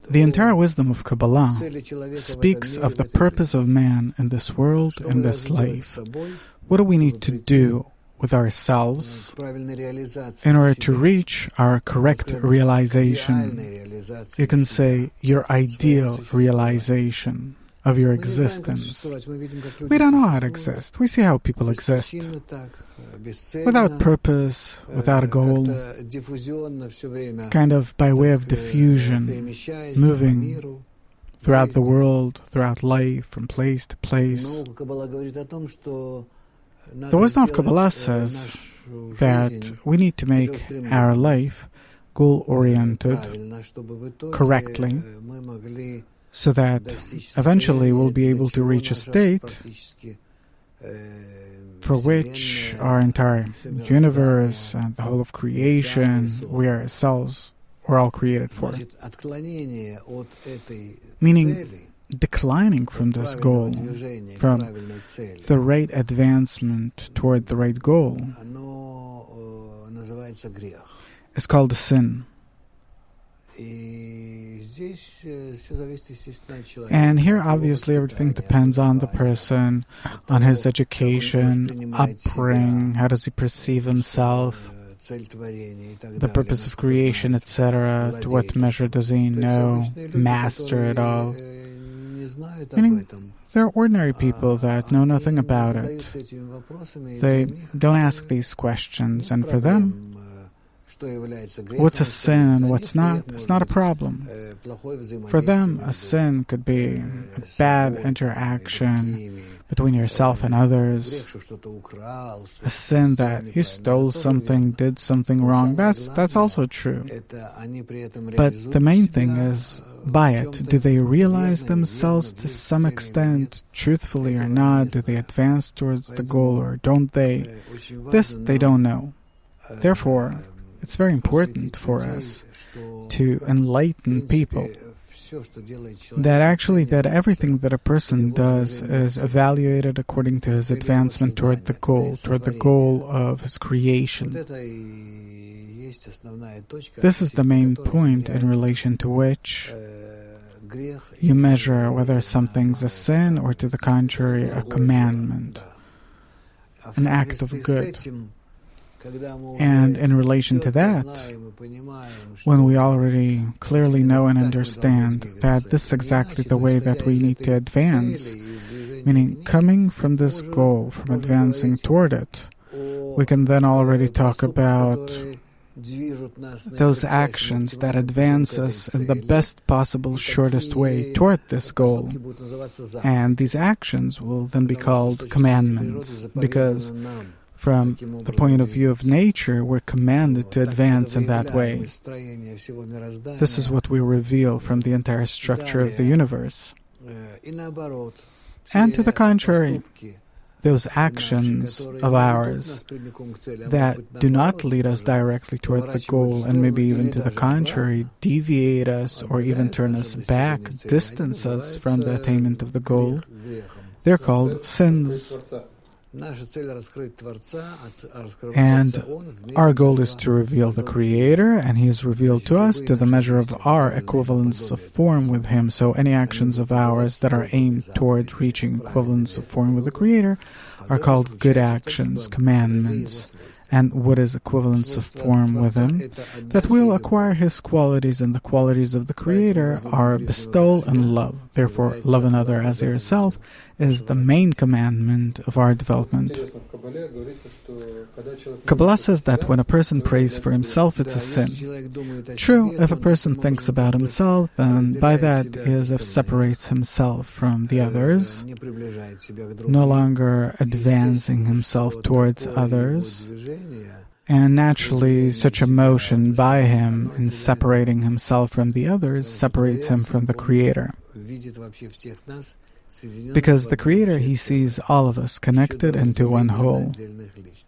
The entire wisdom of Kabbalah speaks of the purpose of man in this world, in this life. What do we need to do with ourselves in order to reach our correct realization? You can say your ideal realization of your existence. We don't know how to exist. We see how people exist. Without purpose, without a goal, kind of by way of diffusion, moving throughout the world, throughout life, from place to place. The wisdom of Kabbalah says that we need to make our life goal-oriented correctly, so that eventually we'll be able to reach a state for which our entire universe and the whole of creation, we ourselves, were all created for. Meaning, declining from this goal, from the right advancement toward the right goal, is called a sin. And here, obviously, everything depends on the person, on his education, upbringing, how does he perceive himself, the purpose of creation, etc. To what measure does he know, master it all? Meaning, there are ordinary people that know nothing about it. They don't ask these questions, and for them, what's a sin and what's not, it's not a problem. For them, a sin could be a bad interaction between yourself and others, a sin that you stole something, did something wrong. That's also true. But the main thing is, by it, do they realize themselves to some extent, truthfully or not? Do they advance towards the goal or don't they? This they don't know. Therefore, it's very important for us to enlighten people that everything that a person does is evaluated according to his advancement toward the goal of his creation. This is the main point in relation to which you measure whether something's a sin or, to the contrary, a commandment, an act of good. And in relation to that, when we already clearly know and understand that this is exactly the way that we need to advance, meaning coming from this goal, from advancing toward it, we can then already talk about those actions that advance us in the best possible, shortest way toward this goal. And these actions will then be called commandments, because from the point of view of nature, we're commanded to advance in that way. This is what we reveal from the entire structure of the universe. And to the contrary, those actions of ours that do not lead us directly toward the goal, and maybe even to the contrary, deviate us or even turn us back, distance us from the attainment of the goal, they're called sins. And our goal is to reveal the Creator, and He is revealed to us to the measure of our equivalence of form with Him. So any actions of ours that are aimed toward reaching equivalence of form with the Creator are called good actions, commandments. And what is equivalence of form with Him? That we'll acquire His qualities, and the qualities of the Creator are bestowal and love. Therefore, love another as yourself is the main commandment of our development. Kabbalah says that when a person prays for himself, it's a sin. True, if a person thinks about himself, then by that he as if separates himself from the others, no longer advancing himself towards others. And naturally, such a motion by him in separating himself from the others separates him from the Creator. Because the Creator, He sees all of us connected into one whole,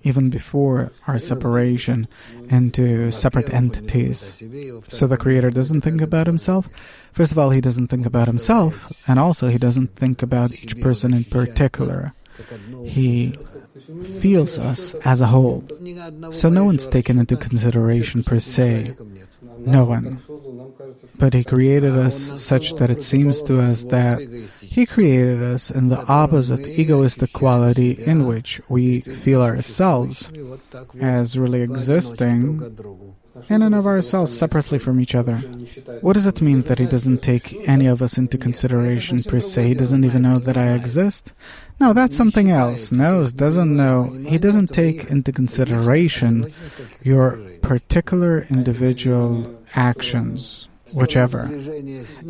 even before our separation into separate entities. So the Creator doesn't think about Himself. First of all, He doesn't think about Himself, and also He doesn't think about each person in particular. He feels us as a whole. So no one's taken into consideration per se. No one. But He created us such that it seems to us that He created us in the opposite egoistic quality in which we feel ourselves as really existing in and of ourselves separately from each other. What does it mean that He doesn't take any of us into consideration per se? He doesn't even know that I exist? No, that's something else. Knows, doesn't know. He doesn't take into consideration your particular individual actions, whichever.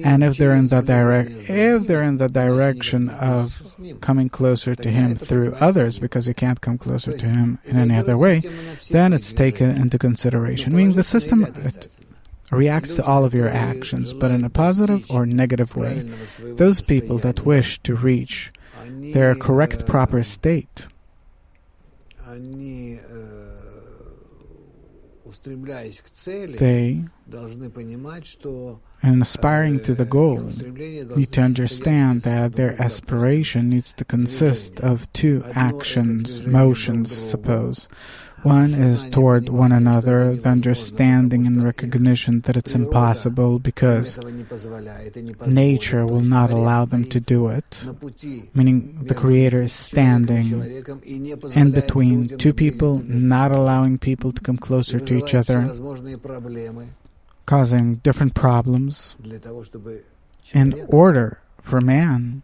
And if they're in the direction of coming closer to Him through others, because you can't come closer to Him in any other way, then it's taken into consideration. Meaning the system reacts to all of your actions, but in a positive or negative way. Those people that wish to reach their correct, proper state, they, in aspiring to the goal, need to understand that their aspiration needs to consist of two actions, motions, suppose. One is toward one another, the understanding and recognition that it's impossible because nature will not allow them to do it, meaning the Creator is standing in between two people, not allowing people to come closer to each other, causing different problems, in order for man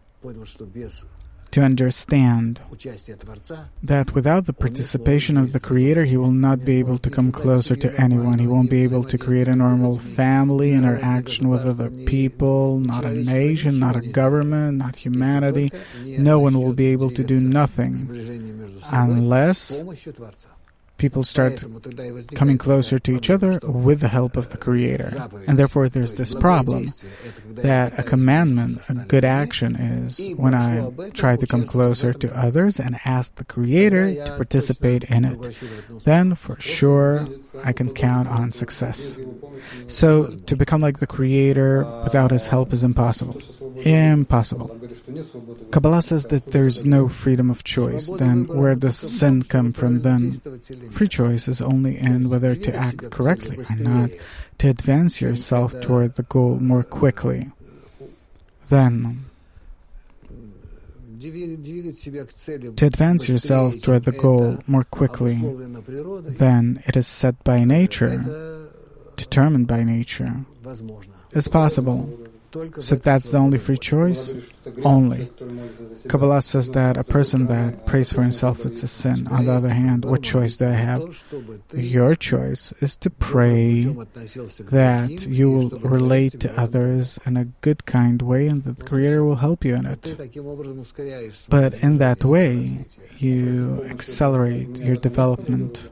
to understand that without the participation of the Creator, he will not be able to come closer to anyone. He won't be able to create a normal family, interaction with other people, not a nation, not a government, not humanity. No one will be able to do nothing unless people start coming closer to each other with the help of the Creator. And therefore there's this problem that a commandment, a good action is when I try to come closer to others and ask the Creator to participate in it. Then for sure I can count on success. So to become like the Creator without His help is impossible. Impossible. Kabbalah says that there's no freedom of choice. Then where does sin come from then? Free choice is only in whether to act correctly or not, to advance yourself toward the goal more quickly. Then, to advance yourself toward the goal more quickly, then it is set by nature, determined by nature. It's possible. So that's the only free choice? Only. Kabbalah says that a person that prays for himself is a sin. On the other hand, what choice do I have? Your choice is to pray that you will relate to others in a good, kind way and that the Creator will help you in it. But in that way, you accelerate your development.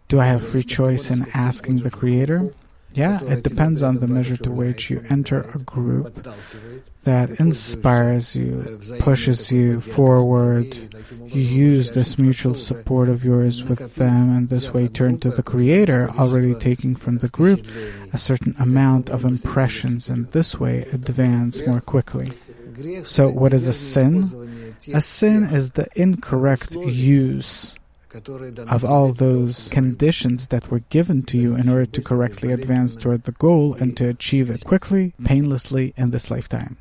Do I have free choice in asking the Creator? Yeah, it depends on the measure to which you enter a group that inspires you, pushes you forward. You use this mutual support of yours with them, and this way turn to the Creator, already taking from the group a certain amount of impressions, and this way advance more quickly. So what is a sin? A sin is the incorrect use of all those conditions that were given to you in order to correctly advance toward the goal and to achieve it quickly, painlessly in this lifetime.